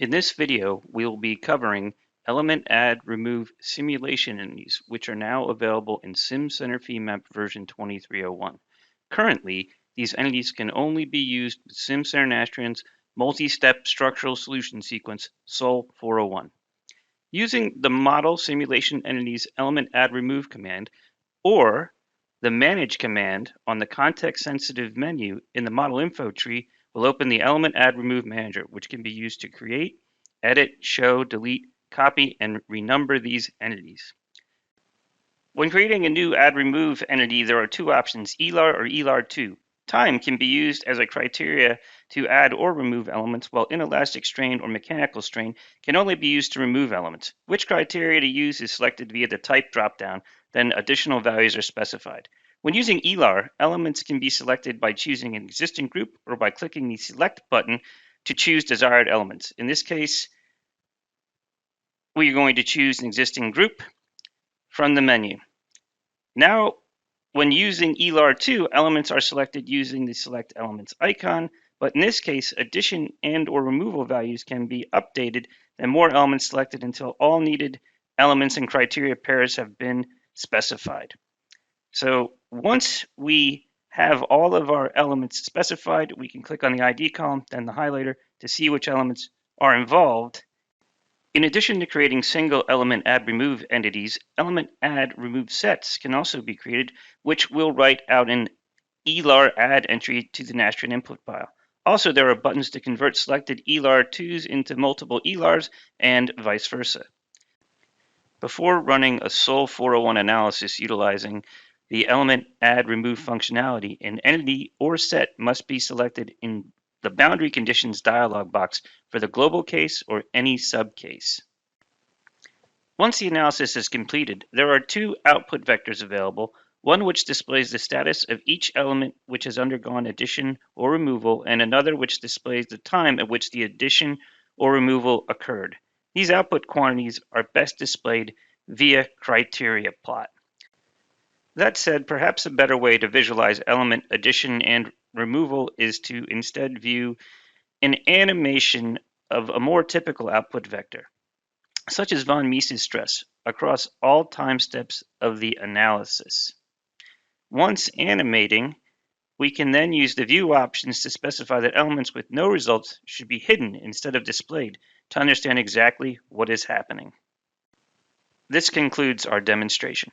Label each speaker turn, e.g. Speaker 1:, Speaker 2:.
Speaker 1: In this video, we will be covering element add remove simulation entities, which are now available in Simcenter Femap version 2301. Currently, these entities can only be used with Simcenter Nastrian's multi-step structural solution sequence SOL 401. Using the model simulation entities element add remove command or the manage command on the context-sensitive menu in the model info tree will open the element add remove manager, which can be used to create, edit, show, delete, copy, and renumber these entities. When creating a new add remove entity, there are two options, ELAR or ELAR2. Time can be used as a criteria to add or remove elements, while inelastic strain or mechanical strain can only be used to remove elements. Which criteria to use is selected via the type dropdown, then additional values are specified. When using ELAR, elements can be selected by choosing an existing group or by clicking the select button to choose desired elements. In this case, we are going to choose an existing group from the menu. Now, when using ELAR2, elements are selected using the select elements icon, but in this case, addition and or removal values can be updated and more elements selected until all needed elements and criteria pairs have been specified. So once we have all of our elements specified, we can click on the ID column, then the highlighter to see which elements are involved. In addition to creating single element add remove entities, element add remove sets can also be created, which will write out an ELAR add entry to the Nastrian input file. Also, there are buttons to convert selected ELAR2s into multiple ELARs and vice versa. Before running a SOL 401 analysis utilizing the element add remove functionality, an entity or set must be selected in the boundary conditions dialog box for the global case or any subcase. Once the analysis is completed, there are two output vectors available, one which displays the status of each element which has undergone addition or removal, and another which displays the time at which the addition or removal occurred. These output quantities are best displayed via criteria plot. That said, perhaps a better way to visualize element addition and removal is to instead view an animation of a more typical output vector, such as von Mises stress, across all time steps of the analysis. Once animating, we can then use the view options to specify that elements with no results should be hidden instead of displayed to understand exactly what is happening. This concludes our demonstration.